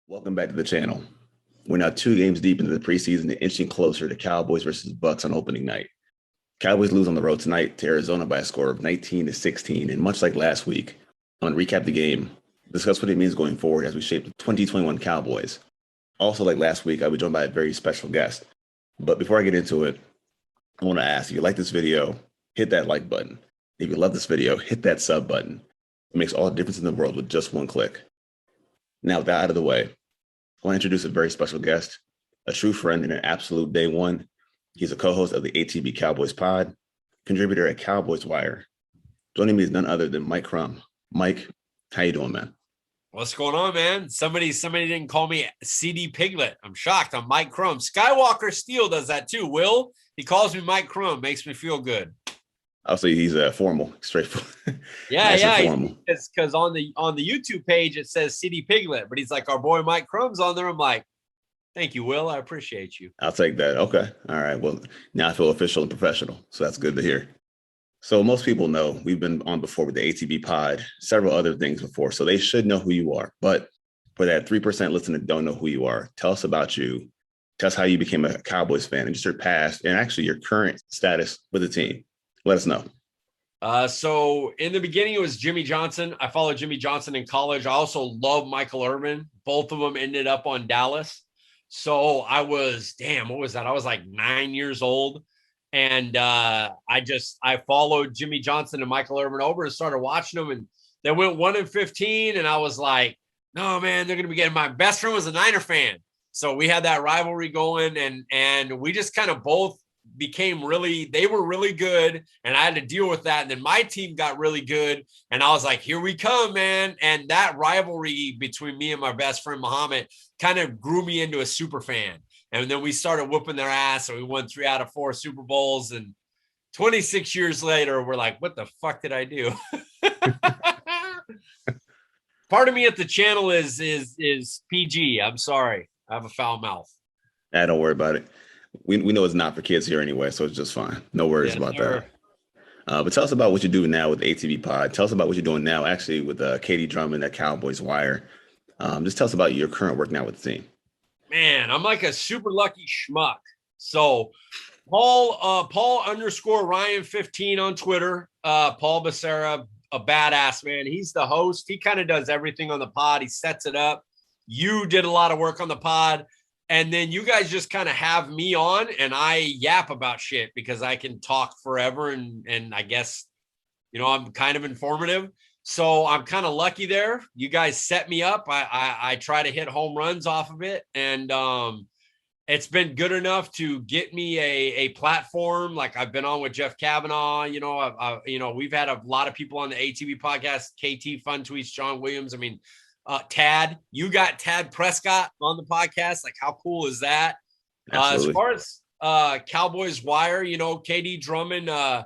Welcome back to the channel. We're now 2 games deep into the preseason and inching closer to Cowboys versus Bucks on opening night. Cowboys lose on the road tonight to Arizona by a score of 19-16, and much like last week, I'm going to recap the game, discuss what it means going forward as we shape the 2021 Cowboys. Also, like last week, I'll be joined by a very special guest. But before I get into it, I want to ask, if you like this video, hit that like button. If you love this video, hit that sub button. It makes all the difference in the world with just one click. Now, with that out of the way, I want to introduce a very special guest, a true friend and an absolute day one. He's a co-host of the ATB Cowboys pod, contributor at Cowboys Wire. Joining me is none other than Mike Crum. Mike, how you doing, man? What's going on, man? Somebody didn't call me CD Piglet. I'm shocked. I'm Mike Crum. Skywalker Steel does that too. Will, he calls me Mike Crum. Makes me feel good. I'll say he's formal, straightforward. Yeah. Formal. Because on the YouTube page it says CD Piglet, but he's like, our boy Mike Crum's on there. I'm like, thank you, Will. I appreciate you. I'll take that. Okay. All right. Well, now I feel official and professional, so that's good to hear. So most people know we've been on before with the ATB pod, several other things before, so they should know who you are. But for that 3% listener that don't know who you are, tell us about you. Tell us how you became a Cowboys fan and just your past and actually your current status with the team. Let us know. So in the beginning, it was Jimmy Johnson. I followed Jimmy Johnson in college. I also love Michael Irvin. Both of them ended up on Dallas. So I was, what was that? I was like 9 years old. And I followed Jimmy Johnson and Michael Irvin over and started watching them. And they went 1-15. And I was like, no, man, they're going to be getting. My best friend was a Niner fan. So we had that rivalry going. And we just kind of both became they were really good, and I had to deal with that. And then my team got really good, and I was like, here we come, man. And that rivalry between me and my best friend Muhammad kind of grew me into a super fan. And then we started whooping their ass, and we won 3 out of 4 Super Bowls. And 26 years later, we're like, what the fuck did I do? Part of me at the channel is PG. I'm sorry, I have a foul mouth. Don't worry about it. We know it's not for kids here anyway, so it's just fine. No worries about that. But tell us about what you do now with the ATV pod. Tell us about what you're doing now, actually, with Katie Drummond at Cowboys Wire. Just tell us about your current work now with the team. Man, I'm like a super lucky schmuck. So Paul underscore Ryan 15 on Twitter. Paul Becerra, a badass, man. He's the host. He kind of does everything on the pod. He sets it up. You did a lot of work on the pod. And then you guys just kind of have me on and I yap about shit because I can talk forever. And I guess, I'm kind of informative. So I'm kind of lucky there. You guys set me up. I try to hit home runs off of it. And it's been good enough to get me a platform. Like I've been on with Jeff Kavanaugh. We've had a lot of people on the ATV podcast, KT Fun Tweets, John Williams. I mean, Tad, you got Tad Prescott on the podcast. Like, how cool is that? As far as Cowboys Wire, KD Drummond, a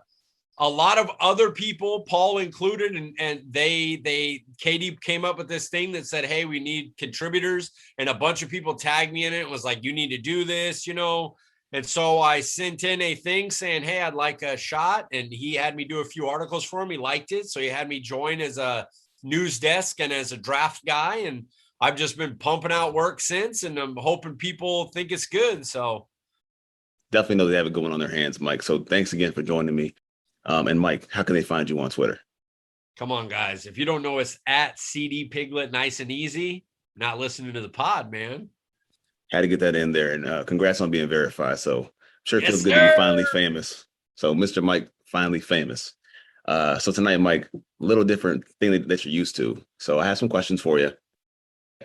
lot of other people, Paul included, and KD came up with this thing that said, hey, we need contributors, and a bunch of people tagged me in it and was like, you need to do this, And so I sent in a thing saying, hey, I'd like a shot, and he had me do a few articles for him. He liked it, so he had me join as a news desk and as a draft guy, and I've just been pumping out work since, and I'm hoping people think it's good. So definitely know they have it going on their hands, Mike. So thanks again for joining me. And Mike, how can they find you on Twitter? Come on, guys. If you don't know, it's at CD Piglet, nice and easy. Not listening to the pod, man. Had to get that in there, and congrats on being verified. So I'm sure it feels good to be finally famous. So Mr. Mike, finally famous. So tonight, Mike, a little different thing that you're used to. So I have some questions for you.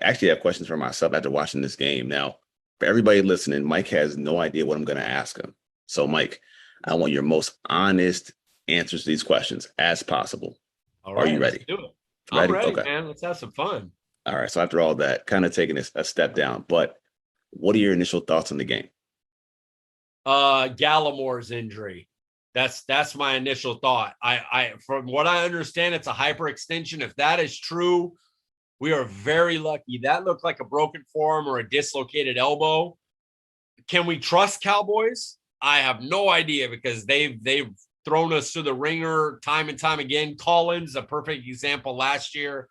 I actually have questions for myself after watching this game. Now, for everybody listening, Mike has no idea what I'm going to ask him. So, Mike, I want your most honest answers to these questions as possible. All right, are you ready? Let's do it. I'm ready, okay, man. Let's have some fun. All right. So after all that, kind of taking a step down, but what are your initial thoughts on the game? Gallimore's injury. That's my initial thought. I from what I understand, it's a hyperextension. If that is true, we are very lucky. That looked like a broken forearm or a dislocated elbow. Can we trust Cowboys? I have no idea because they've thrown us to the ringer time and time again. Collins, a perfect example last year.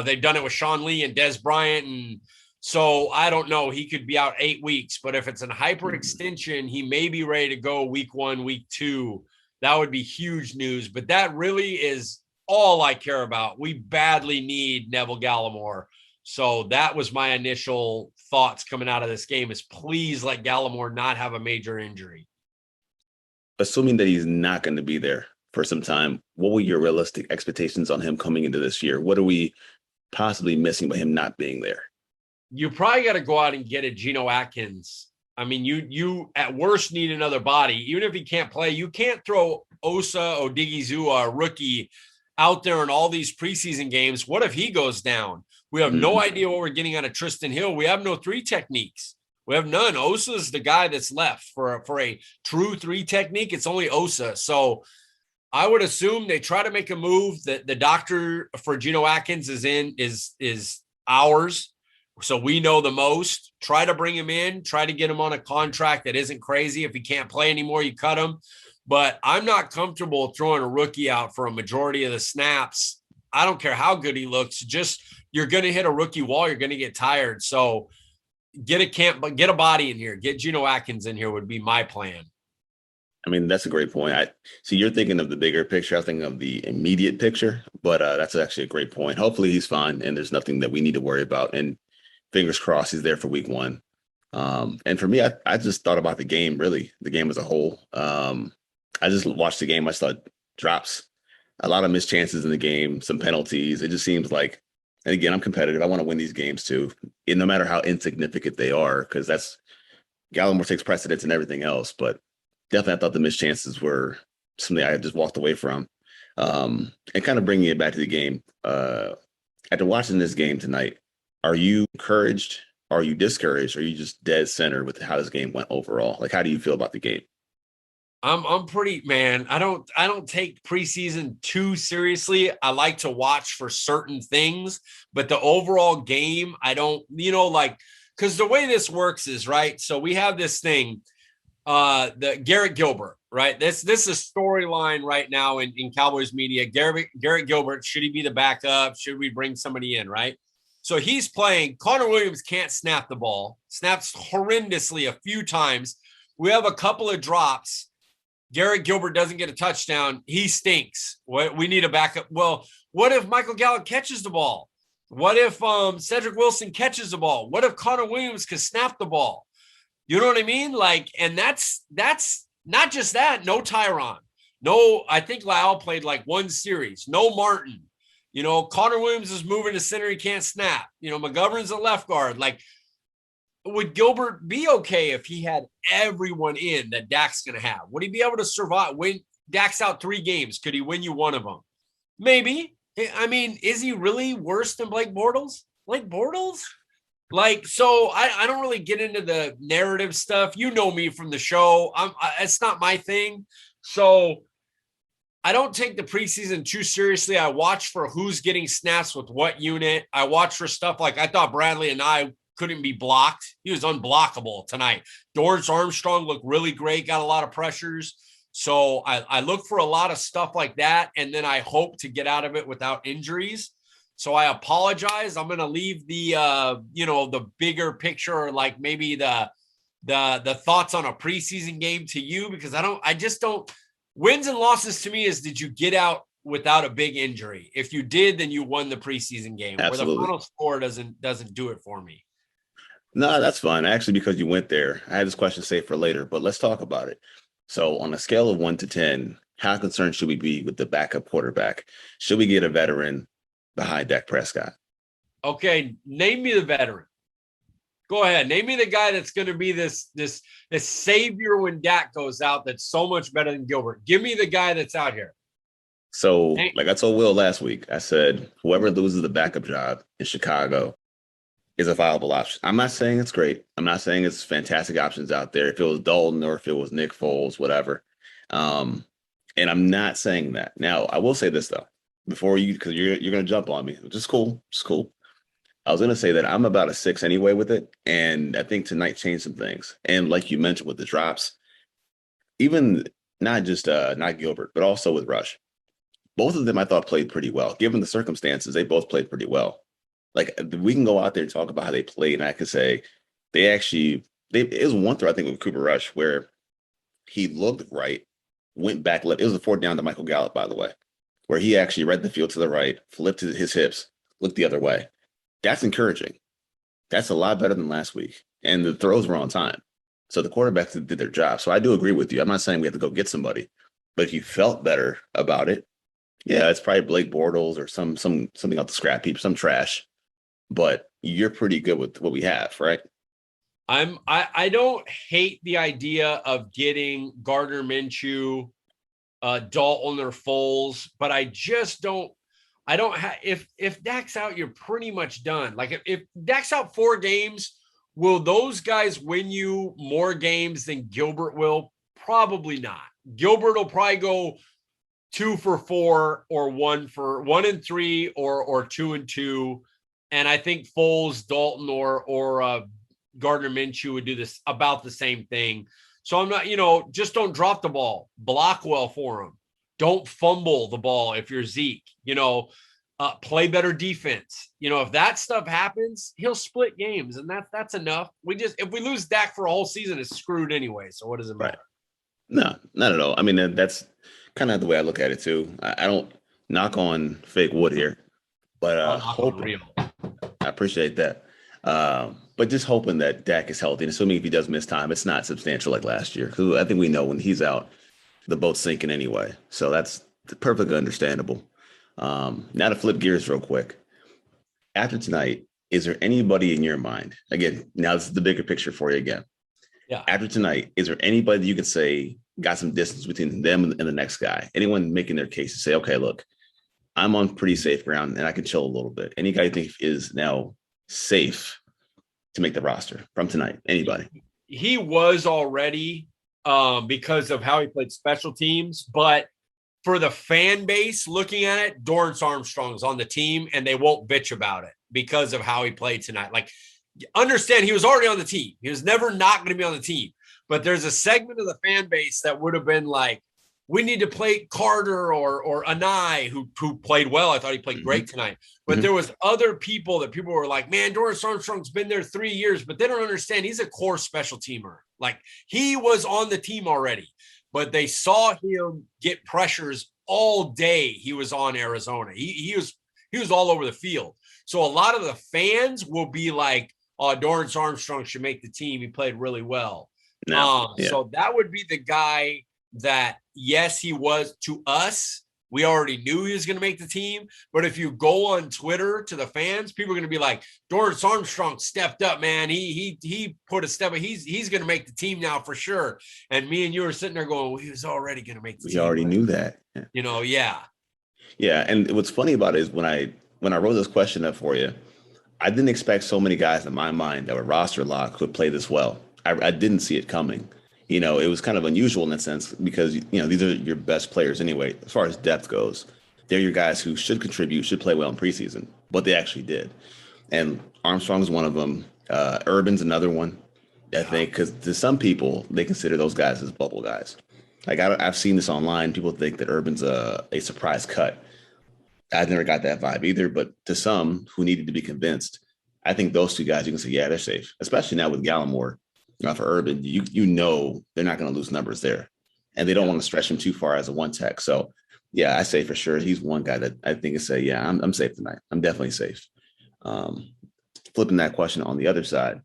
They've done it with Sean Lee and Des Bryant. And So I don't know. He could be out 8 weeks, but if it's an hyperextension, he may be ready to go week 1, week 2. That would be huge news. But that really is all I care about. We badly need Neville Gallimore. So that was my initial thoughts coming out of this game is please let Gallimore not have a major injury. Assuming that he's not going to be there for some time, what were your realistic expectations on him coming into this year? What are we possibly missing by him not being there? You probably got to go out and get a Geno Atkins. I mean, you at worst need another body. Even if he can't play, you can't throw Osa Odigizua, a rookie, out there in all these preseason games. What if he goes down? We have no idea what we're getting out of Tristan Hill. We have no 3 techniques. We have none. Osa's the guy that's left for a true 3 technique. It's only Osa. So I would assume they try to make a move that the doctor for Geno Atkins is ours. So we know the most. Try to bring him in, try to get him on a contract that isn't crazy. If he can't play anymore, you cut him. But I'm not comfortable throwing a rookie out for a majority of the snaps. I don't care how good he looks. Just you're going to hit a rookie wall. You're going to get tired. So get a body in here. Get Geno Atkins in here would be my plan. I mean, that's a great point. See, you're thinking of the bigger picture. I think of the immediate picture, but that's actually a great point. Hopefully he's fine and there's nothing that we need to worry about. And fingers crossed he's there for week 1. And for me, I just thought about the game, really, the game as a whole. I just watched the game. I saw drops, a lot of missed chances in the game, some penalties. It just seems like, and again, I'm competitive. I want to win these games too, and no matter how insignificant they are, because that's Gallimore takes precedence and everything else. But definitely, I thought the missed chances were something I just walked away from. And kind of bringing it back to the game, after watching this game tonight, are you encouraged? Are you discouraged? Or are you just dead center with how this game went overall? Like, how do you feel about the game? I'm pretty, man. I don't take preseason too seriously. I like to watch for certain things, but the overall game, I don't, because the way this works is right. So we have this thing, the Garrett Gilbert, right? This is storyline right now in Cowboys media. Garrett Gilbert, should he be the backup? Should we bring somebody in, right? So he's playing. Connor Williams can't snap the ball, snaps horrendously a few times. We have a couple of drops. Garrett Gilbert doesn't get a touchdown. He stinks. We need a backup. Well, what if Michael Gallup catches the ball? What if Cedric Wilson catches the ball? What if Connor Williams can snap the ball? You know what I mean? Like, and that's not just that. No Tyron. No, I think Lyle played like 1 series. No Martin. Connor Williams is moving to center. He can't snap. McGovern's a left guard. Like, would Gilbert be okay if he had everyone in that Dak's going to have? Would he be able to survive? When Dak's out 3 games, could he win you 1 of them? Maybe. I mean, is he really worse than Blake Bortles? Blake Bortles? Like, so I don't really get into the narrative stuff. You know me from the show. It's not my thing. So I don't take the preseason too seriously. I watch for who's getting snaps with what unit. I watch for stuff like I thought Bradley and I couldn't be blocked. He was unblockable tonight. Dorrance Armstrong looked really great, got a lot of pressures. So I look for a lot of stuff like that, and then I hope to get out of it without injuries. So I apologize. I'm going to leave the the bigger picture, or like maybe the thoughts on a preseason game to you, because I just don't. Wins and losses to me is, did you get out without a big injury? If you did, then you won the preseason game. Absolutely. Where the final score doesn't do it for me. No, that's fine. Actually, because you went there, I had this question saved for later, but let's talk about it. So on a scale of 1 to 10, how concerned should we be with the backup quarterback? Should we get a veteran behind Dak Prescott? Okay, name me the veteran. Go ahead. Name me the guy that's going to be this savior when Dak goes out that's so much better than Gilbert. Give me the guy that's out here. So, like I told Will last week, I said, whoever loses the backup job in Chicago is a viable option. I'm not saying it's great. I'm not saying it's fantastic options out there. If it was Dalton or if it was Nick Foles, whatever. And I'm not saying that. Now, I will say this, though, before you, because you're going to jump on me, which is cool. It's cool. I was going to say that I'm about a 6 anyway with it. And I think tonight changed some things. And like you mentioned with the drops, even not just not Gilbert, but also with Rush. Both of them I thought played pretty well. Given the circumstances, they both played pretty well. Like we can go out there and talk about how they played, and I could say it was one throw I think with Cooper Rush where he looked right, went back left. It was a fourth down to Michael Gallup, by the way, where he actually read the field to the right, flipped his hips, looked the other way. That's encouraging. That's a lot better than last week. And the throws were on time. So the quarterbacks did their job. So I do agree with you. I'm not saying we have to go get somebody, but if you felt better about it, yeah, it's probably Blake Bortles or something off the scrap heap, some trash. But you're pretty good with what we have, right? I don't hate the idea of getting Gardner Minshew, Dalton or Foles, but I just don't. I don't have if Dak's out, you're pretty much done. Like if Dak's out 4 games, will those guys win you more games than Gilbert will? Probably not. Gilbert will probably go 2 for 4 or 1 and 3 or 2 and 2. And I think Foles, Dalton, or Gardner Minshew would do this about the same thing. So I'm not, just don't drop the ball. Block well for him. Don't fumble the ball if you're Zeke. Play better defense. If that stuff happens, he'll split games, and that's enough. If we lose Dak for a whole season, it's screwed anyway. So what does it matter? No, not at all. I mean, that's kind of the way I look at it too. I don't knock on fake wood here, but Real. I appreciate that. But just hoping that Dak is healthy, and assuming if he does miss time, it's not substantial like last year. Because I think we know when he's out, the boat's sinking anyway. So that's perfectly understandable. Now to flip gears real quick. After tonight, is there anybody in your mind? Again, now this is the bigger picture for you again. Yeah. After tonight, is there anybody that you could say got some distance between them and the next guy? Anyone making their case to say, okay, look, I'm on pretty safe ground and I can chill a little bit. Any guy you think is now safe to make the roster from tonight? Anybody? He was already because of how he played special teams, but for the fan base looking at it, Dorrance Armstrong's on the team and they won't bitch about it because of how he played tonight. Like, understand he was already on the team. He was never not going to be on the team. But there's a segment of the fan base that would have been like, we need to play Carter or Anai, who played well. I thought he played great tonight. But there was other people that people were like, man, Dorrance Armstrong's been there 3 years, but they don't understand. He's a core special teamer. Like, he was on the team already. But they saw him get pressures all day. He was on Arizona. He was all over the field. So a lot of the fans will be like, "Oh, Dorrance Armstrong should make the team. He played really well." So that would be the guy that, yes, he was to us. We already knew he was going to make the team. But if you go on Twitter to the fans, people are going to be like, Dorrance Armstrong stepped up, man. He put a step. He's going to make the team now for sure. And me and you were sitting there going, well, he was already going to make the team. We already knew that. Yeah. Yeah. And what's funny about it is when I wrote this question up for you, I didn't expect so many guys in my mind that were roster lock could play this well. I didn't see it coming. It was kind of unusual in that sense because, these are your best players anyway, as far as depth goes. They're your guys who should contribute, should play well in preseason, but they actually did. And Armstrong's one of them. Urban's another one, I think, because to some people, they consider those guys as bubble guys. Like, I've seen this online. People think that Urban's a surprise cut. I never got that vibe either, but to some who needed to be convinced, I think those two guys, you can say, yeah, they're safe, especially now with Gallimore. For Urban, they're not going to lose numbers there, and they don't want to stretch him too far as a one tech. So, yeah, I say for sure he's one guy that I think is say, yeah, I'm safe tonight. I'm definitely safe. Flipping that question on the other side,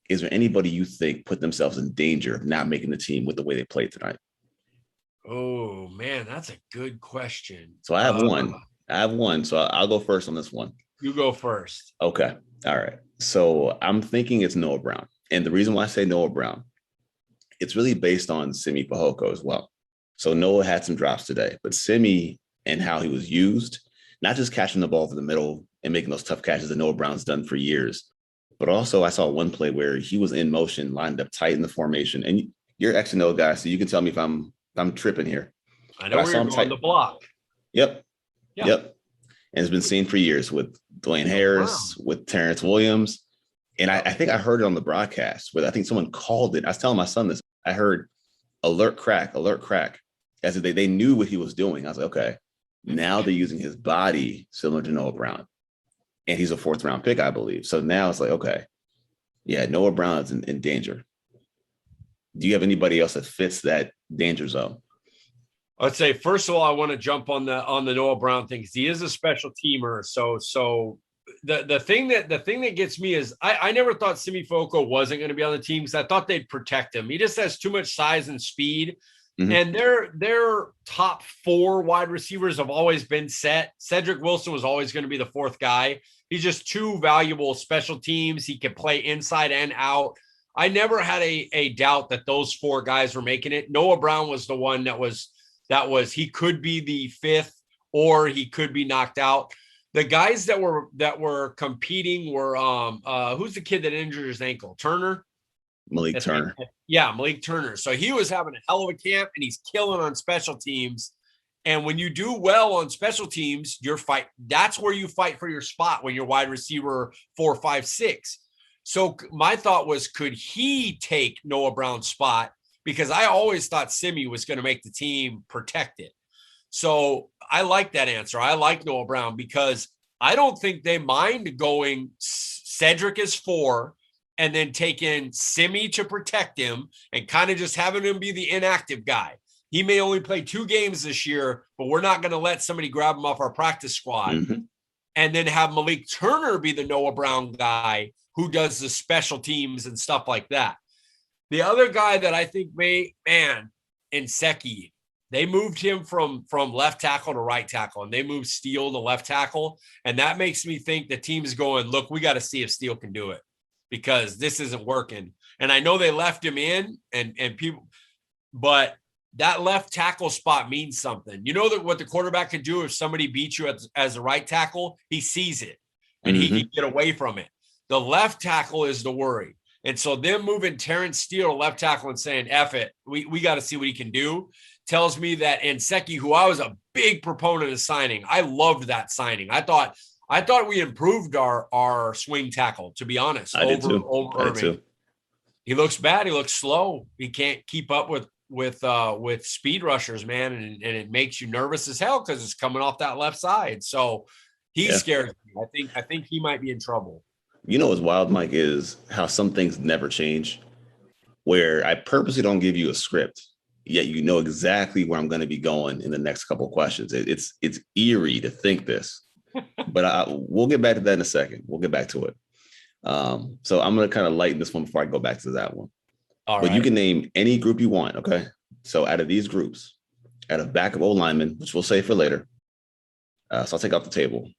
is there anybody you think put themselves in danger of not making the team with the way they played tonight? Oh man, that's a good question. So I have one. So I'll go first on this one. You go first. Okay. All right. So I'm thinking it's Noah Brown. And the reason why I say Noah Brown, it's really based on Simi Fehoko as well. So Noah had some drops today, but Simi and how he was used, not just catching the ball to the middle and making those tough catches that Noah Brown's done for years, but also I saw one play where he was in motion, lined up tight in the formation. And you're X and O guy, so you can tell me if I'm tripping here. I know where you're going, the block. Yep. And it's been seen for years with Dwayne Harris, with Terrence Williams. And I think I heard it on the broadcast where I think someone called it. I was telling my son this. I heard alert crack, as if they knew what he was doing. I was like, okay, now they're using his body similar to Noah Brown. and he's a 4th-round pick, I believe. So now it's like, okay, yeah, Noah Brown's in danger. Do you have anybody else that fits that danger zone? I'd say, first of all, I want to jump on the Noah Brown thing because he is a special teamer. So the thing that gets me is I never thought Simi Foco wasn't going to be on the team because I thought they'd protect him. He just has too much size and speed. Mm-hmm. And their top 4 wide receivers have always been set. Cedric Wilson was always going to be the 4th guy. He's just too valuable special teams. He can play inside and out. I never had a doubt that those 4 guys were making it. Noah Brown was the one that was he could be the 5th or he could be knocked out. The guys that were competing were who's the kid that injured his ankle? Turner? Malik Turner. Yeah, Malik Turner. So he was having a hell of a camp and he's killing on special teams. And when you do well on special teams, that's where you fight for your spot when you're wide receiver 4, 5, 6. So my thought was, could he take Noah Brown's spot? Because I always thought Simi was going to make the team protected. So I like that answer. I like Noah Brown because I don't think they mind going Cedric is 4 and then taking Simi to protect him and kind of just having him be the inactive guy. He may only play 2 games this year, but we're not going to let somebody grab him off our practice squad. Mm-hmm. And then have Malik Turner be the Noah Brown guy who does the special teams and stuff like that. The other guy that I think Nsekhe, they moved him from left tackle to right tackle, and they moved Steele to left tackle. And that makes me think the team's going, look, we got to see if Steele can do it because this isn't working. And I know they left him in and people, but that left tackle spot means something. You know that what the quarterback can do if somebody beats you as a right tackle, he sees it and he can get away from it. The left tackle is the worry. And so them moving Terrence Steele to left tackle and saying, F it, we got to see what he can do, tells me that Nsekhe, who I was a big proponent of signing, I loved that signing. I thought we improved our swing tackle, to be honest, over Irving. He looks bad. He looks slow. He can't keep up with speed rushers, man. And it makes you nervous as hell because it's coming off that left side. So he scares me. I think he might be in trouble. You know what's wild, Mike, is how some things never change, where I purposely don't give you a script, yet you know exactly where I'm going to be going in the next couple of questions. It's eerie to think this, but we'll get back to that in a second. We'll get back to it. So I'm going to kind of lighten this one before I go back to that one. All right. You can name any group you want, okay? So out of these groups, out of backup O-linemen, which we'll save for later, so I'll take off the table,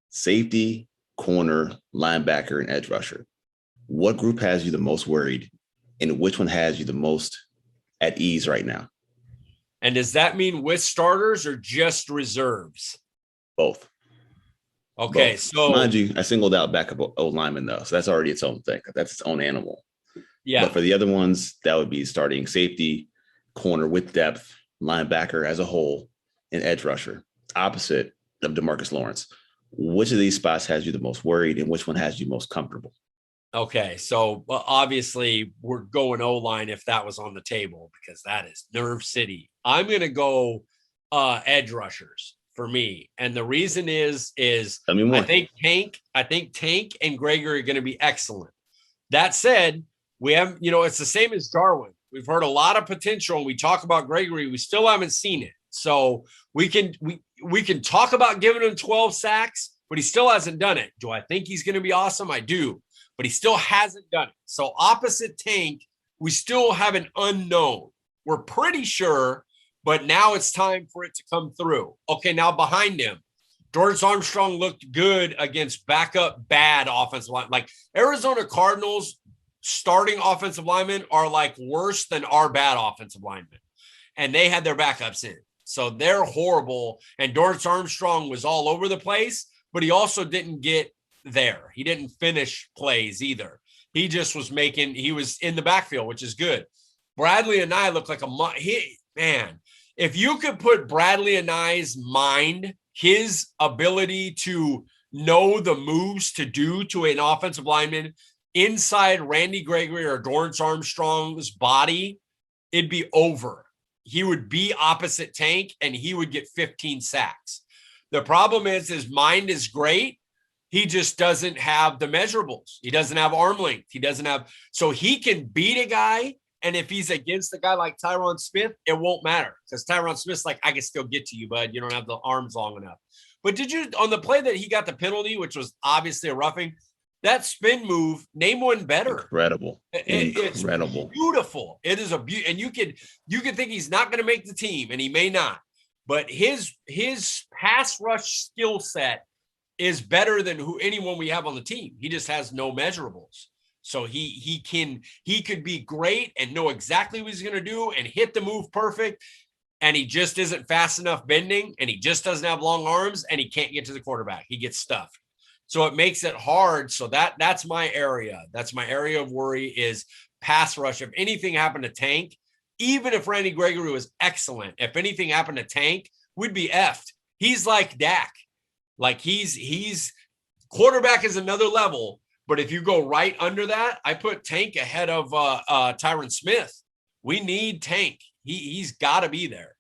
safety, corner, linebacker, and edge rusher. What group has you the most worried, and which one has you the most at ease right now? And does that mean with starters or just reserves? Both. Okay, Both. so mind you, I singled out backup O-lineman though, so that's already its own thing. That's its own animal. Yeah. But for the other ones, that would be starting safety, corner with depth, linebacker as a whole, and edge rusher. Opposite of DeMarcus Lawrence. Which of these spots has you the most worried, and which one has you most comfortable? Okay, so obviously we're going O-line if that was on the table because that is Nerve City. I'm going to go edge rushers for me, and the reason is I think Tank and Gregory are going to be excellent. That said, we have it's the same as Darwin. We've heard a lot of potential, and we talk about Gregory. We still haven't seen it, so we can talk about giving him 12 sacks, but he still hasn't done it. Do I think he's going to be awesome? I do, but he still hasn't done it. So opposite Tank, we still have an unknown. We're pretty sure, but now it's time for it to come through. Okay, now behind him, Dorrance Armstrong looked good against backup bad offensive line. Like Arizona Cardinals starting offensive linemen are like worse than our bad offensive linemen, and they had their backups in. So they're horrible. And Dorrance Armstrong was all over the place, but he also didn't get there. He didn't finish plays either. He just was he was in the backfield, which is good. Bradley and I look like man. If you could put Bradley and I's mind, his ability to know the moves to do to an offensive lineman inside Randy Gregory or Dorrance Armstrong's body, it'd be over. He would be opposite Tank and he would get 15 sacks. The problem is his mind is great, He just doesn't have the measurables. He doesn't have arm length. He doesn't have, so he can beat a guy. And if he's against a guy like Tyron Smith, it won't matter because Tyron Smith's like, I can still get to you, bud. You don't have the arms long enough. But did you, on the play that he got the penalty, which was obviously a roughing, that spin move, name one better. Incredible. Incredible. It's beautiful. It is a beauty. And you could think he's not going to make the team, and he may not. But his pass rush skill set is better than anyone we have on the team. He just has no measurables. So he could be great and know exactly what he's going to do and hit the move perfect. And he just isn't fast enough bending, and he just doesn't have long arms, and he can't get to the quarterback. He gets stuffed. So it makes it hard. So that's my area. That's my area of worry is pass rush. If anything happened to Tank, even if Randy Gregory was excellent, if anything happened to Tank, we'd be effed. He's like Dak. Like he's quarterback is another level. But if you go right under that, I put Tank ahead of Tyron Smith. We need Tank. He's got to be there.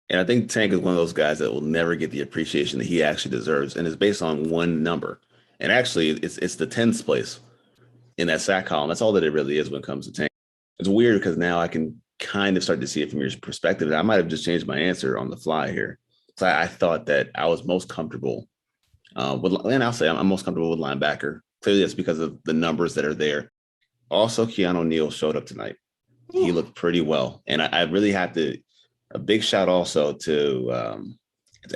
And I think Tank is one of those guys that will never get the appreciation that he actually deserves. And it's based on one number. And actually, it's the 10th place in that sack column. That's all that it really is when it comes to Tank. It's weird because now I can kind of start to see it from your perspective. And I might have just changed my answer on the fly here. So I thought that I was most comfortable and I'll say I'm most comfortable with linebacker. Clearly, that's because of the numbers that are there. Also, Keanu O'Neal showed up tonight. He looked pretty well. And I really have to, a big shout also to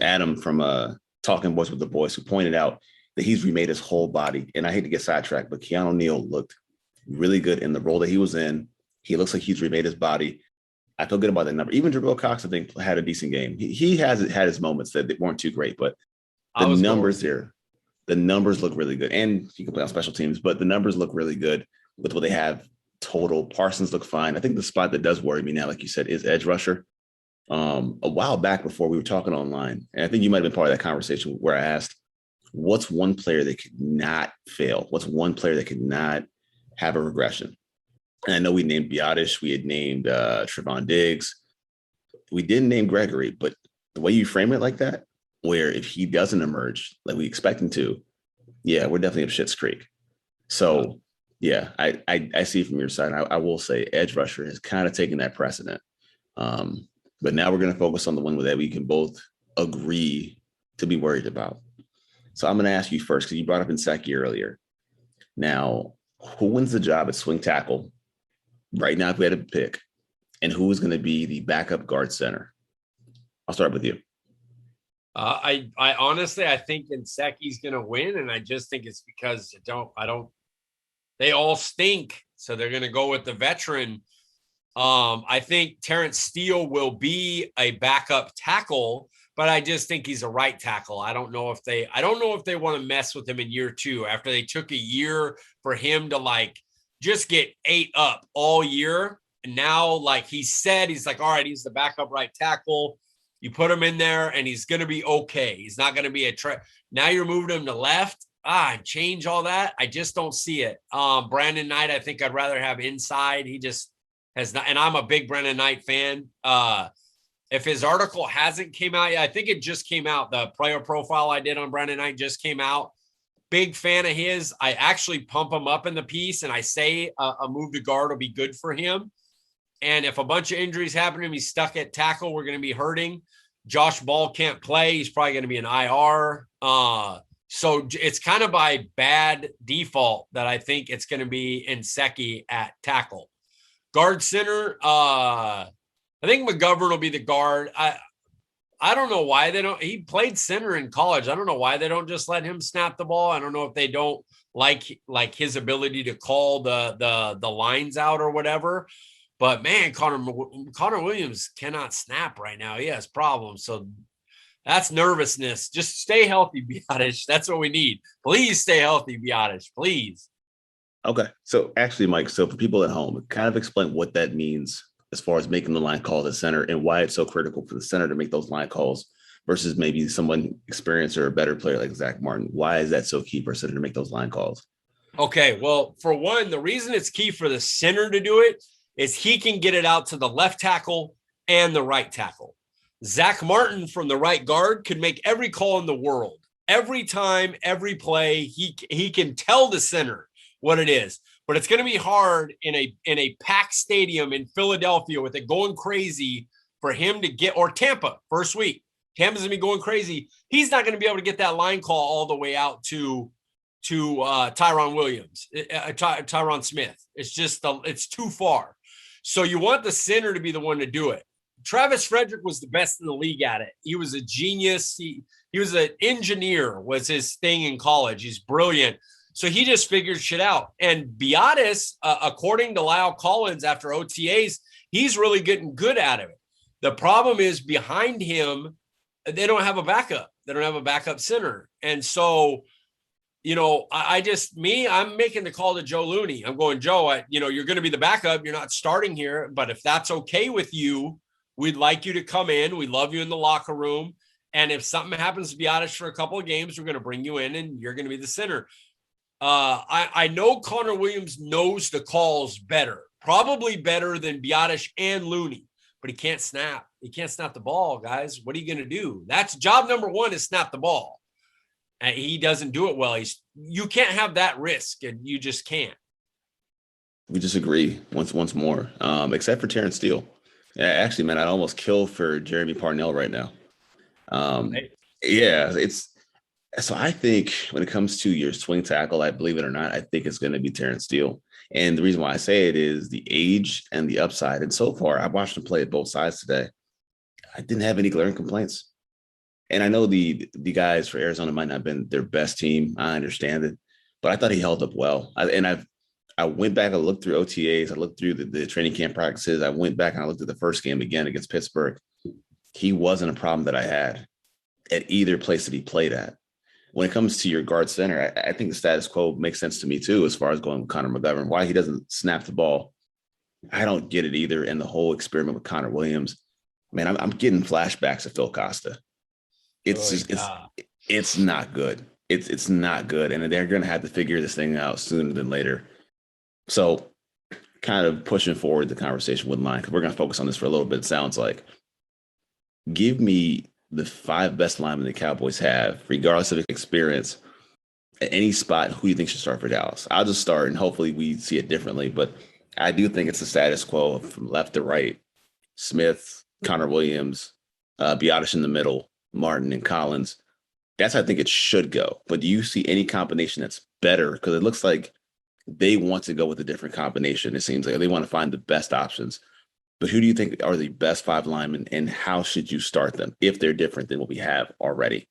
Adam from Talking Boys with the Boys, who pointed out that he's remade his whole body. And I hate to get sidetracked, but Keanu O'Neal looked really good in the role that he was in. He looks like he's remade his body. I feel good about that number. Even Jabril Cox, I think, had a decent game. He has had his moments that weren't too great, but the numbers here, the numbers look really good. And he can play on special teams, but the numbers look really good with what they have total. Parsons look fine. I think the spot that does worry me now, like you said, is edge rusher. A while back before we were talking online, and I think you might have been part of that conversation where I asked, what's one player that could not fail? What's one player that could not have a regression? And I know we named Biotish, we had named Trevon Diggs. We didn't name Gregory, but the way you frame it like that, where if he doesn't emerge like we expect him to, yeah, we're definitely up Schitt's Creek. So yeah, I see from your side. I will say edge rusher has kind of taken that precedent. But now we're going to focus on the one that we can both agree to be worried about. So I'm going to ask you first, because you brought up Nsekhe earlier. Now, who wins the job at swing tackle right now if we had to pick? And who is going to be the backup guard center? I'll start with you. I honestly, I think Nsekhe's going to win. And I just think it's because they all stink. So they're going to go with the veteran. I think Terrence Steele will be a backup tackle, but I just think he's a right tackle. I don't know if they want to mess with him in year 2 after they took a year for him to like just get ate up all year. And now, like he said, he's like, all right, he's the backup right tackle. You put him in there and he's going to be okay. He's not going to be now you're moving him to left. Change all that. I just don't see it. Brandon Knight, I think I'd rather have inside. He just has not, and I'm a big Brandon Knight fan. If his article hasn't came out yet, I think it just came out. The player profile I did on Brandon Knight just came out. Big fan of his. I actually pump him up in the piece and I say a move to guard will be good for him. And if a bunch of injuries happen to him, he's stuck at tackle, we're going to be hurting. Josh Ball can't play. He's probably going to be an IR. So it's kind of by bad default that I think it's going to be Nsekhe at tackle. Guard center, I think McGovern will be the guard. I don't know why they don't. He played center in college. I don't know why they don't just let him snap the ball. I don't know if they don't like his ability to call the lines out or whatever. But man, Connor Williams cannot snap right now. He has problems. So that's nervousness. Just stay healthy, Biotish. That's what we need. Please stay healthy, Biotish. Please. Okay. So actually, Mike, so for people at home, kind of explain what that means as far as making the line call at center and why it's so critical for the center to make those line calls versus maybe someone experienced or a better player like Zach Martin. Why is that so key for a center to make those line calls? Okay. Well, for one, the reason it's key for the center to do it is he can get it out to the left tackle and the right tackle. Zach Martin from the right guard could make every call in the world. every time, every play, he can tell the center what it is. But it's going to be hard in a packed stadium in Philadelphia with it going crazy for him to get, or Tampa first week. Tampa's going to be going crazy. He's not going to be able to get that line call all the way out to Tyron Williams, Tyron Smith. It's just it's too far. So you want the center to be the one to do it. Travis Frederick was the best in the league at it. He was a genius. He was an engineer, was his thing in college. He's brilliant. So he just figured shit out. And Biadasz, according to Lyle Collins after OTAs, he's really getting good at it. The problem is behind him, they don't have a backup. They don't have a backup center. And so, I'm making the call to Joe Looney. I'm going, Joe, you're going to be the backup. You're not starting here. But if that's okay with you, we'd like you to come in. We love you in the locker room. And if something happens to Biadasz for a couple of games, we're going to bring you in and you're going to be the center. I know Connor Williams knows the calls better, probably better than Biadasz and Looney, but he can't snap. He can't snap the ball, guys. What are you going to do? That's job number one, is snap the ball. And he doesn't do it well. You can't have that risk, and you just can't. We disagree once more, except for Terrence Steele. Yeah, actually, man, I'd almost kill for Jeremy Parnell right now. Yeah, so I think when it comes to your swing tackle, I believe it or not, I think it's going to be Terrence Steele. And the reason why I say it is the age and the upside. And so far, I watched him play at both sides today. I didn't have any glaring complaints. And I know the guys for Arizona might not have been their best team. I understand it, but I thought he held up well. I went back and looked through OTAs. I looked through the training camp practices. I went back and I looked at the first game again against Pittsburgh. He wasn't a problem that I had at either place that he played at. When it comes to your guard center, I think the status quo makes sense to me too, as far as going with Connor McGovern. Why he doesn't snap the ball, I don't get it either. And the whole experiment with Connor Williams, man, I'm getting flashbacks of Phil Costa. It's not good. It's not good. And they're going to have to figure this thing out sooner than later. So kind of pushing forward the conversation with line, because we're going to focus on this for a little bit. It sounds like, give me the 5 best linemen the Cowboys have, regardless of experience, at any spot. Who you think should start for Dallas? I'll just start, and hopefully we see it differently. But I do think it's the status quo from left to right: Smith, Connor Williams, Biadasz in the middle, Martin and Collins. That's how I think it should go. But do you see any combination that's better? Because it looks like they want to go with a different combination. It seems like they want to find the best options. But who do you think are the best 5 linemen, and how should you start them if they're different than what we have already?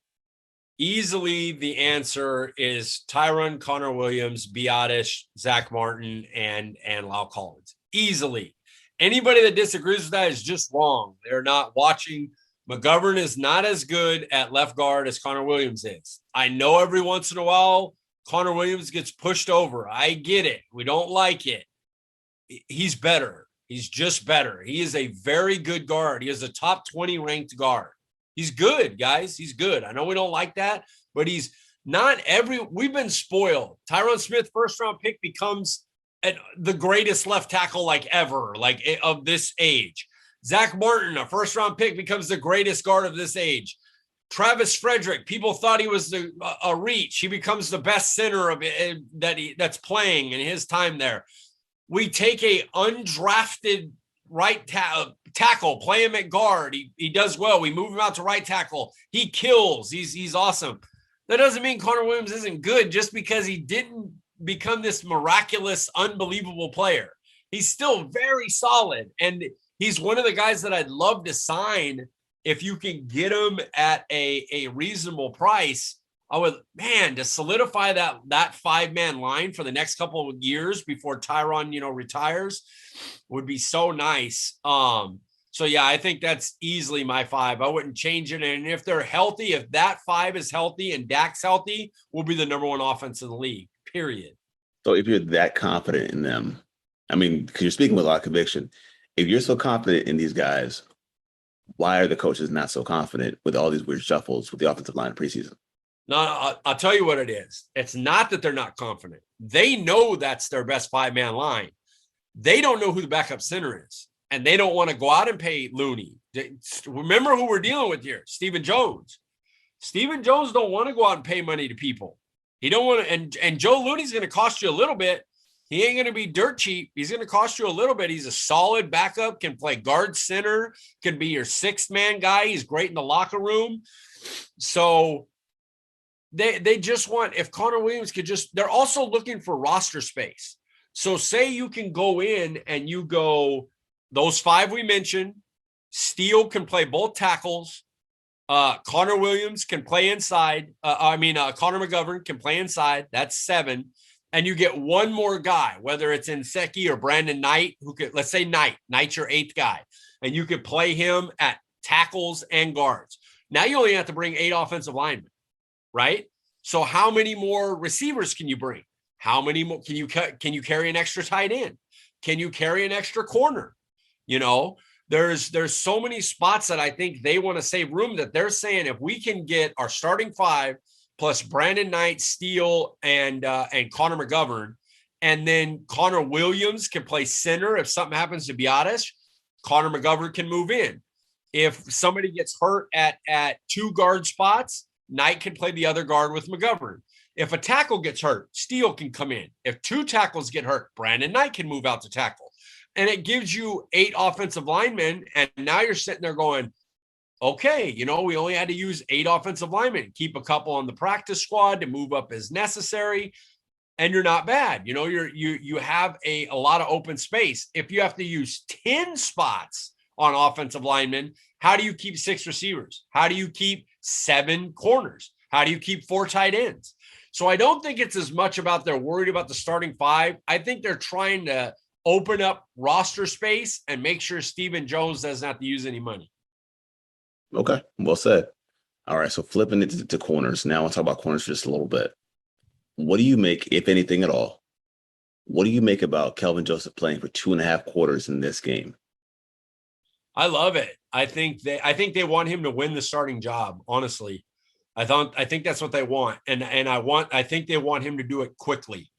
Easily, the answer is Tyron, Connor Williams, Biadasz, Zach Martin, and Lyle Collins. Easily. Anybody that disagrees with that is just wrong. They're not watching. McGovern is not as good at left guard as Connor Williams is. I know every once in a while Connor Williams gets pushed over. I get it. We don't like it. He's better. He's just better. He is a very good guard. He is a top 20 ranked guard. He's good, guys. He's good. I know we don't like that, but he's not we've been spoiled. Tyron Smith, first round pick, becomes the greatest left tackle ever, of this age. Zach Martin, a first round pick, becomes the greatest guard of this age. Travis Frederick, people thought he was a reach. He becomes the best center of it that's playing in his time there. We take a undrafted right tackle, play him at guard. He does well. We move him out to right tackle. He kills. He's awesome. That doesn't mean Connor Williams isn't good just because he didn't become this miraculous, unbelievable player. He's still very solid. And he's one of the guys that I'd love to sign if you can get him at a reasonable price. I would, to solidify that 5-man line for the next couple of years before Tyron, retires, would be so nice. So yeah, I think that's easily my 5. I wouldn't change it. And if they're healthy, if that 5 is healthy and Dak's healthy, we'll be the number 1 offense in the league, period. So if you're that confident in them, because you're speaking with a lot of conviction, if you're so confident in these guys, why are the coaches not so confident with all these weird shuffles with the offensive line in preseason? No, I'll tell you what it is. It's not that they're not confident. They know that's their best 5-man line. They don't know who the backup center is, and they don't want to go out and pay Looney. Remember who we're dealing with here, Stephen Jones. Stephen Jones don't want to go out and pay money to people. He don't want to, and Joe Looney's going to cost you a little bit. He ain't going to be dirt cheap. He's going to cost you a little bit. He's a solid backup, can play guard center, can be your sixth man guy. He's great in the locker room. So they just want, if Connor Williams could just, they're also looking for roster space. So say you can go in and you go, those five we mentioned, Steele can play both tackles. Connor Williams can play inside. Connor McGovern can play inside. That's 7. And you get one more guy, whether it's Nseki or Brandon Knight, who could, let's say Knight's your 8th guy, and you could play him at tackles and guards. Now you only have to bring 8 offensive linemen, right? So how many more receivers can you bring? How many more can you carry an extra tight end? Can you carry an extra corner? You know, there's so many spots that I think they want to save room, that they're saying if we can get our starting 5 plus Brandon Knight, Steele, and Connor McGovern, and then Connor Williams can play center if something happens to Biotis, Connor McGovern can move in. If somebody gets hurt at 2 guard spots, Knight can play the other guard with McGovern. If a tackle gets hurt, Steele can come in. If 2 tackles get hurt, Brandon Knight can move out to tackle. And it gives you 8 offensive linemen. And now you're sitting there going, okay, you know, we only had to use 8 offensive linemen, keep a couple on the practice squad to move up as necessary. And you're not bad. You know, you have a lot of open space. If you have to use 10 spots on offensive linemen, how do you keep 6 receivers? How do you keep 7 corners? How do you keep 4 tight ends? So I don't think it's as much about they're worried about the starting 5. I think they're trying to open up roster space and make sure Stephen Jones doesn't have to use any money. Okay, well said. All right, so flipping it to corners. Now I'll talk about corners for just a little bit. What do you make, if anything at all, what do you make about Kelvin Joseph playing for 2.5 quarters in this game? I love it. I think they want him to win the starting job, honestly. I think that's what they want. And I think they want him to do it quickly.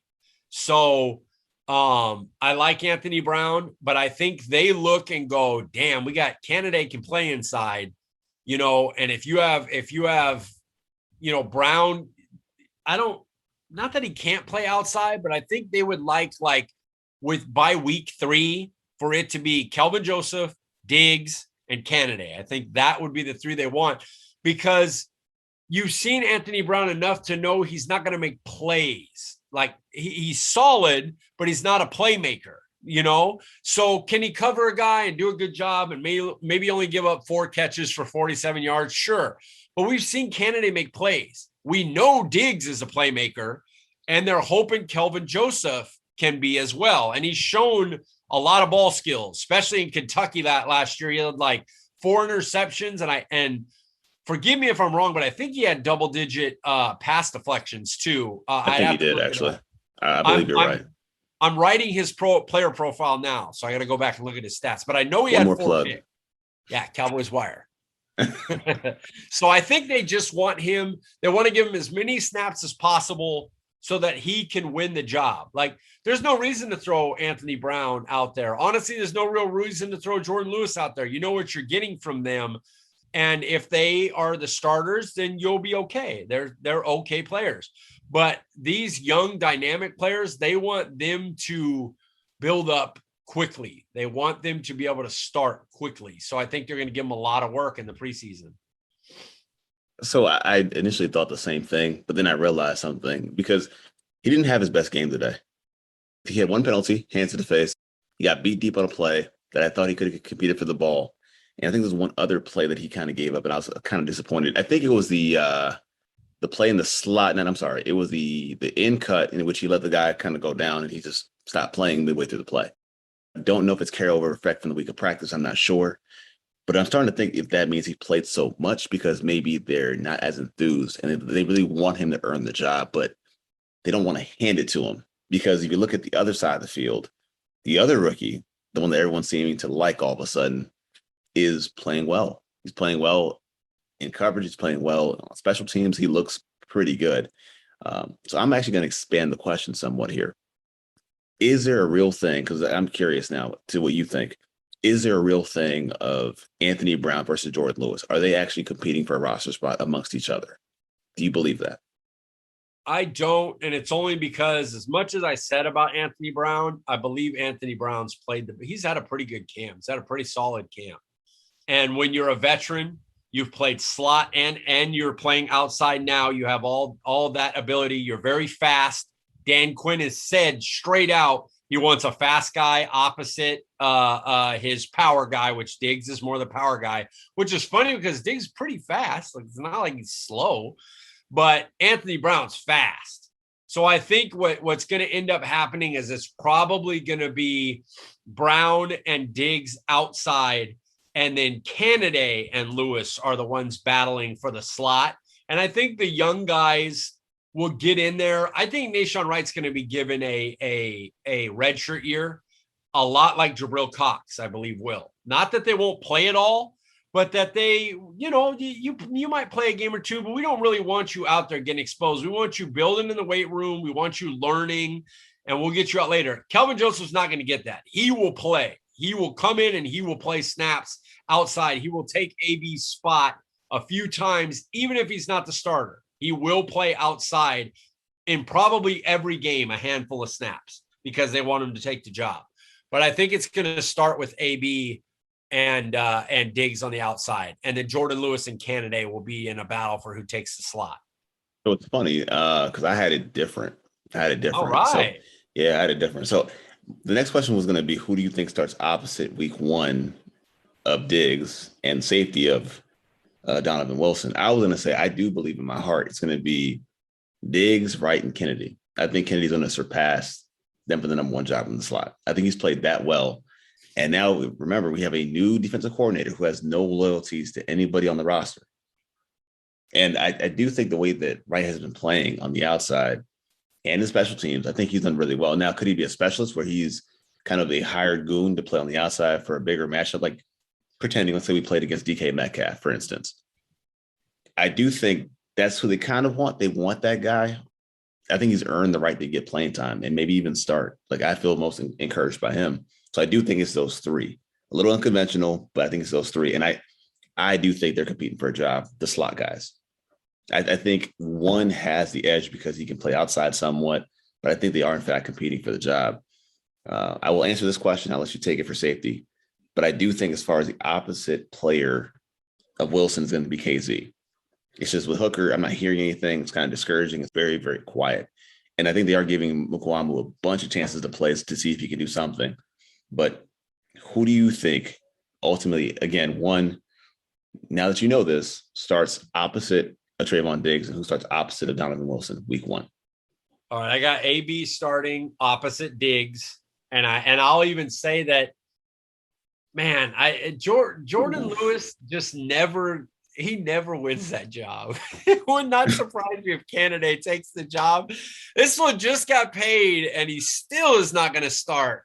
So I like Anthony Brown, but I think they look and go, damn, we got candidate can play inside, you know, and if you have, you know, Brown, not that he can't play outside, but I think they would like by week 3 for it to be Kelvin Joseph, Diggs, and Candidate. I think that would be the 3 they want, because you've seen Anthony Brown enough to know he's not going to make plays. Like he's solid, but he's not a playmaker, you know? So can he cover a guy and do a good job and maybe only give up 4 catches for 47 yards? Sure. But we've seen Candidate make plays. We know Diggs is a playmaker, and they're hoping Kelvin Joseph can be as well. And he's shown a lot of ball skills, especially in Kentucky last year. He had like 4 interceptions, and forgive me if I'm wrong, but I think he had double-digit pass deflections too. I think he did, actually. I believe you're right. I'm writing his player profile now, so I got to go back and look at his stats. But I know he One had more 4 plug. picks. Yeah, Cowboys Wire. So I think they just want him. They want to give him as many snaps as possible so that he can win the job. Like, there's no reason to throw Anthony Brown out there. Honestly, there's no real reason to throw Jordan Lewis out there. You know what you're getting from them. And if they are the starters, then you'll be okay. They're okay players. But these young dynamic players, they want them to build up quickly. They want them to be able to start quickly. So I think they're going to give them a lot of work in the preseason. So I initially thought the same thing, but then I realized something, because he didn't have his best game today. He had 1 penalty, hands to the face. He got beat deep on a play that I thought he could have competed for the ball. And I think there's one other play that he kind of gave up, and I was kind of disappointed. I think it was the play in the slot. And I'm sorry, it was the end cut in which he let the guy kind of go down, and he just stopped playing midway through the play. I don't know if it's carryover effect from the week of practice. I'm not sure. But I'm starting to think if that means he played so much because maybe they're not as enthused and they really want him to earn the job, but they don't want to hand it to him. Because if you look at the other side of the field, the other rookie, the one that everyone's seeming to like all of a sudden, is playing well. He's playing well in coverage. He's playing well on special teams. He looks pretty good. So I'm actually going to expand the question somewhat here. Is there a real thing, because I'm curious now to what you think, is there a real thing of Anthony Brown versus Jordan Lewis? Are they actually competing for a roster spot amongst each other? Do you believe that? I don't, and it's only because as much as I said about Anthony Brown, I believe Anthony Brown's he's had a pretty good camp. He's had a pretty solid camp. And when you're a veteran, you've played slot and you're playing outside now. You have all that ability. You're very fast. Dan Quinn has said straight out he wants a fast guy opposite his power guy, which Diggs is more the power guy, which is funny because Diggs is pretty fast. Like, it's not like he's slow, but Anthony Brown's fast. So I think what's going to end up happening is it's probably going to be Brown and Diggs outside, and then Canada and Lewis are the ones battling for the slot. And I think the young guys will get in there. I think Nahshon Wright's going to be given a redshirt year, a lot like Jabril Cox, I believe will. Not that they won't play at all, but that they, you might play a game or two, but we don't really want you out there getting exposed. We want you building in the weight room. We want you learning, and we'll get you out later. Kelvin Joseph's not going to get that. He will play. He will come in and he will play snaps outside. He will take AB's spot a few times, even if he's not the starter. He will play outside in probably every game, a handful of snaps, because they want him to take the job. But I think it's going to start with AB and Diggs on the outside, and then Jordan Lewis and Canada will be in a battle for who takes the slot. So it's funny because I had it different. All right. So, I had it different. So the next question was going to be, who do you think starts opposite week 1 of Diggs and safety of Donovan Wilson? I was going to say, I do believe in my heart it's going to be Diggs, Wright, and Kennedy. I think Kennedy's going to surpass them for the number 1 job in the slot. I think he's played that well. And now, remember, we have a new defensive coordinator who has no loyalties to anybody on the roster. And I do think the way that Wright has been playing on the outside and the special teams, I think he's done really well. Now, could he be a specialist where he's kind of a hired goon to play on the outside for a bigger matchup? Like pretending, let's say we played against DK Metcalf, for instance. I do think that's who they kind of want. They want that guy. I think he's earned the right to get playing time and maybe even start. Like, I feel most encouraged by him. So I do think it's those 3. A little unconventional, but I think it's those 3. And I do think they're competing for a job, the slot guys. I think one has the edge because he can play outside somewhat, but I think they are, in fact, competing for the job. I will answer this question. I'll let you take it for safety. But I do think as far as the opposite player of Wilson is going to be KZ. It's just with Hooker, I'm not hearing anything. It's kind of discouraging. It's very, very quiet. And I think they are giving Mukwamu a bunch of chances to play to see if he can do something. But who do you think ultimately, again, one, now that you know this, starts opposite of Trayvon Diggs, and who starts opposite of Donovan Wilson week 1? All right, I got AB starting opposite Diggs, and I'll even say that, man, Jordan Lewis just never wins that job. It would not surprise me if Canada takes the job. This one just got paid, and he still is not going to start.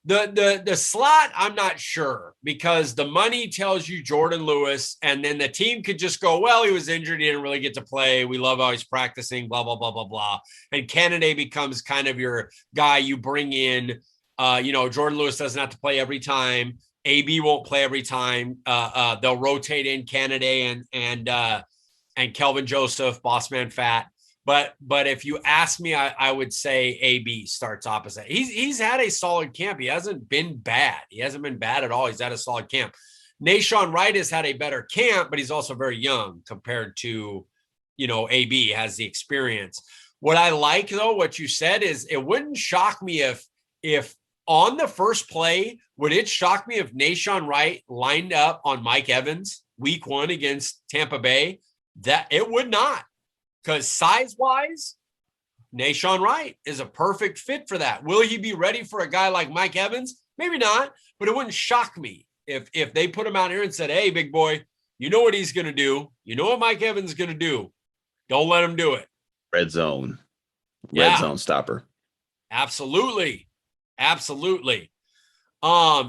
The slot, I'm not sure, because the money tells you Jordan Lewis, and then the team could just go, well, he was injured, he didn't really get to play. We love how he's practicing, blah, blah, blah, blah, blah. And Canada becomes kind of your guy you bring in. Jordan Lewis doesn't have to play every time. AB won't play every time. They'll rotate in Canada and Kelvin Joseph, Boss Man Fat. But if you ask me, I would say AB starts opposite. He's had a solid camp. He hasn't been bad. He hasn't been bad at all. He's had a solid camp. Nahshon Wright has had a better camp, but he's also very young compared to, AB has the experience. What I like, though, what you said is it wouldn't shock me if on the first play, would it shock me if Nahshon Wright lined up on Mike Evans week 1 against Tampa Bay? That it would not. Because size-wise, Nahshon Wright is a perfect fit for that. Will he be ready for a guy like Mike Evans? Maybe not, but it wouldn't shock me if they put him out here and said, hey, big boy, you know what he's going to do. You know what Mike Evans is going to do. Don't let him do it. Red zone stopper. Absolutely.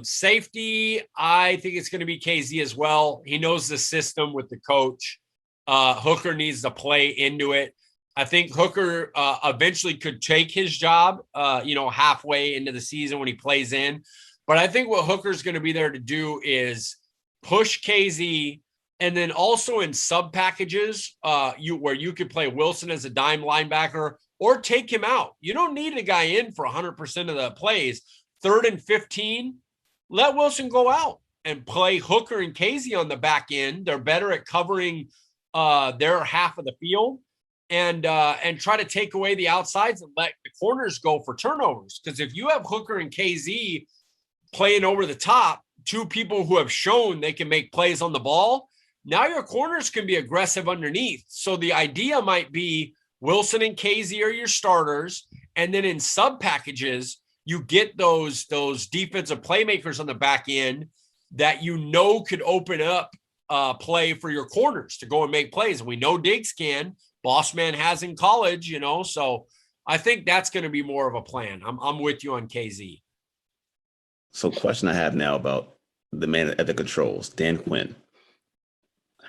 Safety, I think it's going to be KZ as well. He knows the system with the coach. Hooker needs to play into it. I think Hooker eventually could take his job, halfway into the season when he plays in. But I think what Hooker's going to be there to do is push KZ, and then also in sub packages, where you could play Wilson as a dime linebacker or take him out. You don't need a guy in for 100% of the plays. 3rd and 15, let Wilson go out and play Hooker and KZ on the back end. They're better at covering their half of the field, and try to take away the outsides and let the corners go for turnovers. Because if you have Hooker and KZ playing over the top, two people who have shown they can make plays on the ball, now your corners can be aggressive underneath. So the idea might be Wilson and KZ are your starters, and then in sub packages, you get those defensive playmakers on the back end that could open up play for your corners to go and make plays. And we know Diggs can. Boss man has in college, so I think that's going to be more of a plan. I'm with you on KZ. So question I have now about the man at the controls, Dan Quinn.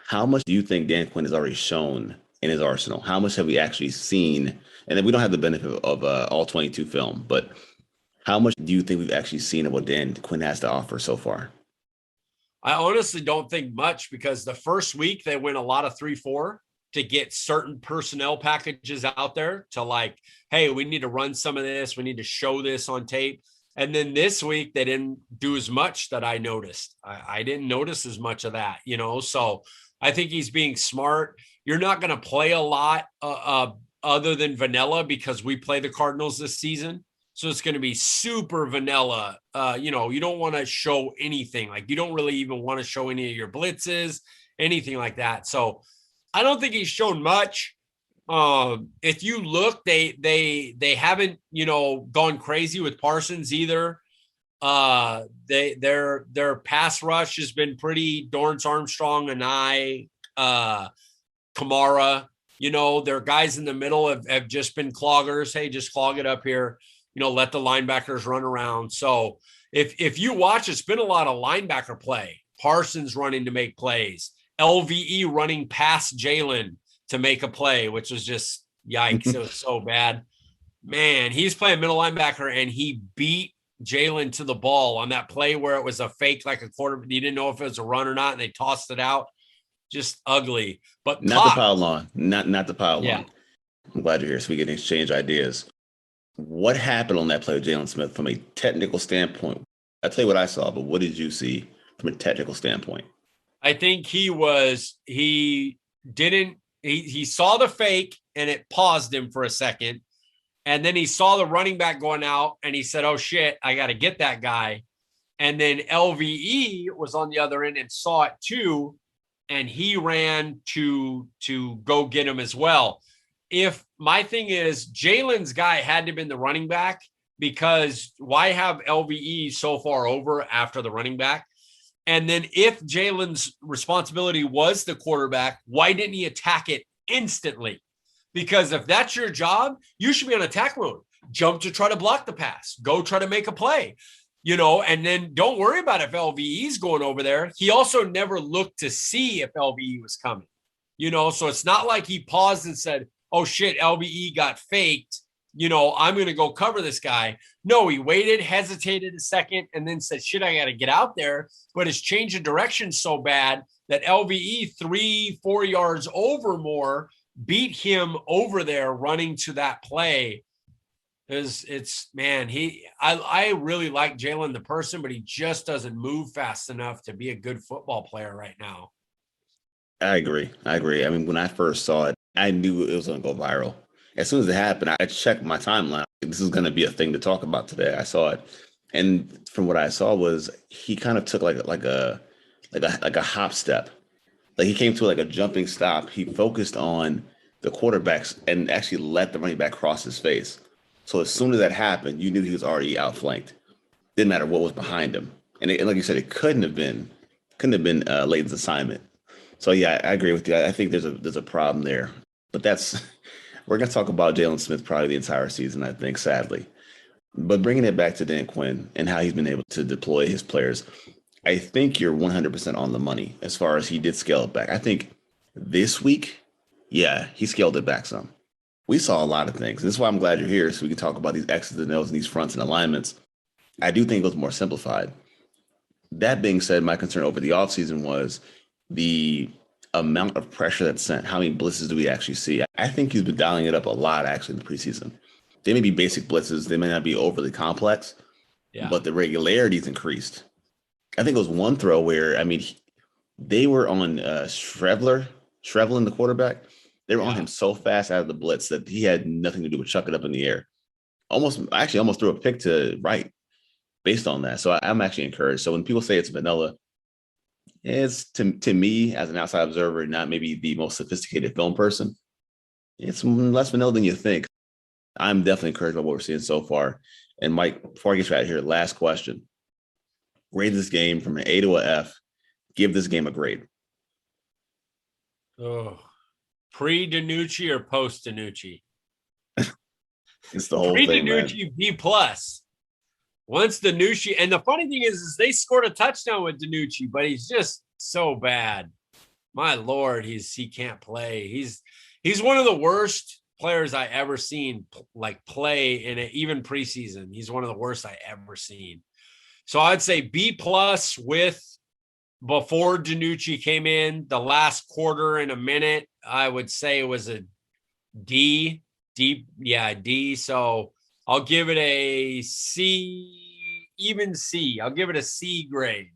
How much do you think Dan Quinn has already shown in his arsenal? How much have we actually seen? And then we don't have the benefit of all 22 film, but how much do you think we've actually seen of what Dan Quinn has to offer so far? I honestly don't think much, because the first week they went a lot of 3-4 to get certain personnel packages out there to like, hey, we need to run some of this. We need to show this on tape. And then this week they didn't do as much that I noticed. I didn't notice as much of that, so I think he's being smart. You're not going to play a lot other than vanilla, because we play the Cardinals this season. So it's going to be super vanilla. You don't want to show anything. Like, you don't really even want to show any of your blitzes, anything like that. So I don't think he's shown much. If you look, they haven't, gone crazy with Parsons either. Their pass rush has been pretty. Dorrance Armstrong and Kamara, their guys in the middle have just been cloggers. Hey, just clog it up here. Let the linebackers run around. So if you watch, it's been a lot of linebacker play. Parsons running to make plays. LVE running past Jalen to make a play, which was just yikes. It was so bad. Man, he's playing middle linebacker, and he beat Jalen to the ball on that play where it was a fake, like a quarter. You didn't know if it was a run or not, and they tossed it out. Just ugly. But not the pile on. Not the pile on. I'm glad you're here so we can exchange ideas. What happened on that play with Jalen Smith from a technical standpoint? I'll tell you what I saw, but what did you see from a technical standpoint? I think he saw the fake and it paused him for a second. And then he saw the running back going out and he said, oh shit, I got to get that guy. And then LVE was on the other end and saw it too. And he ran to go get him as well. If my thing is, Jalen's guy had to have been the running back, because why have LVE so far over after the running back? And then if Jalen's responsibility was the quarterback, why didn't he attack it instantly? Because if that's your job, you should be on attack mode. Jump to try to block the pass. Go try to make a play. And then don't worry about if LVE's going over there. He also never looked to see if LVE was coming. So it's not like he paused and said, oh shit, LVE got faked. I'm going to go cover this guy. No, he waited, hesitated a second, and then said, shit, I got to get out there. But his change of direction so bad that LVE 3-4 yards over more beat him over there running to that play. I really like Jalen the person, but he just doesn't move fast enough to be a good football player right now. I agree. I mean, when I first saw it, I knew it was going to go viral. As soon as it happened, I checked my timeline. This is going to be a thing to talk about today. I saw it. And from what I saw was he kind of took like a hop step. Like he came to like a jumping stop. He focused on the quarterbacks and actually let the running back cross his face. So as soon as that happened, you knew he was already outflanked. Didn't matter what was behind him. And like you said, it couldn't have been Leighton's assignment. So yeah, I agree with you. I think there's a problem there. But we're going to talk about Jalen Smith probably the entire season, I think, sadly. But bringing it back to Dan Quinn and how he's been able to deploy his players, I think you're 100% on the money as far as he did scale it back. I think this week, yeah, he scaled it back some. We saw a lot of things. And this is why I'm glad you're here, so we can talk about these X's and O's and these fronts and alignments. I do think it was more simplified. That being said, my concern over the offseason was the amount of pressure that's sent. How many blitzes do we actually see? I think he's been dialing it up a lot actually in the preseason. They may be basic blitzes, they may not be overly complex, Yeah. but the regularity's increased. I think it was one throw where, I mean, they were on Shrevlin, the quarterback. They were on him so fast out of the blitz that he had nothing to do with chucking it up in the air. Almost threw a pick to right based on that. So I'm actually encouraged. So when people say it's vanilla, it's to me as an outside observer, not maybe the most sophisticated film person. It's less vanilla than you think. I'm definitely encouraged by what we're seeing so far. And Mike, before I get you out of here, last question. Rate this game from an A to an F. Give this game a grade. Oh, pre-Danucci or post-Danucci? It's the whole thing, man. Pre-Danucci, B+. Once Danucci, and the funny thing is they scored a touchdown with Danucci, but he's just so bad. My Lord, he can't play. He's one of the worst players I ever seen like play in it, even preseason. He's one of the worst I ever seen. So I'd say B+ with before Danucci came in, the last quarter in a minute, I would say it was a D. D. So I'll give it a C, even C. I'll give it a C grade.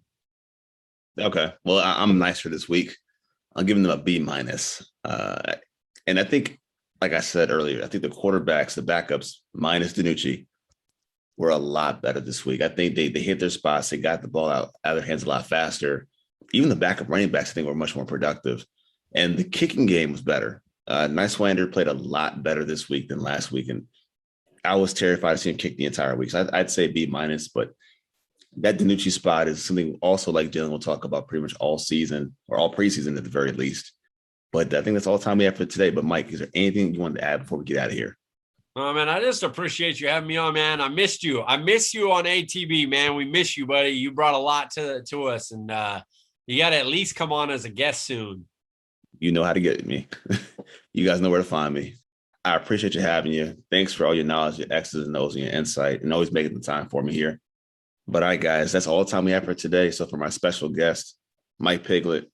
Okay. Well, I'm nicer this week. I'm giving them a B-. And I think, like I said earlier, I think the quarterbacks, the backups, minus Danucci, were a lot better this week. I think they hit their spots. They got the ball out of their hands a lot faster. Even the backup running backs, I think, were much more productive. And the kicking game was better. Nyswander played a lot better this week than last week. And I was terrified to see him kick the entire week. So I'd say B-, but that Danucci spot is something also like Jalen will talk about pretty much all season or all preseason at the very least. But I think that's all the time we have for today. But Mike, is there anything you wanted to add before we get out of here? Oh, man, I just appreciate you having me on, man. I missed you. I miss you on ATB, man. We miss you, buddy. You brought a lot to us, and you got to at least come on as a guest soon. You know how to get me. You guys know where to find me. I appreciate you having you. Thanks for all your knowledge, your X's and O's, and your insight, and always making the time for me here. But all right, guys, that's all the time we have for today. So for my special guest, Mike Piglet,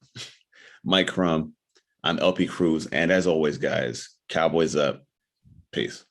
Mike Crum, I'm LP Cruz. And as always, guys, Cowboys up. Peace.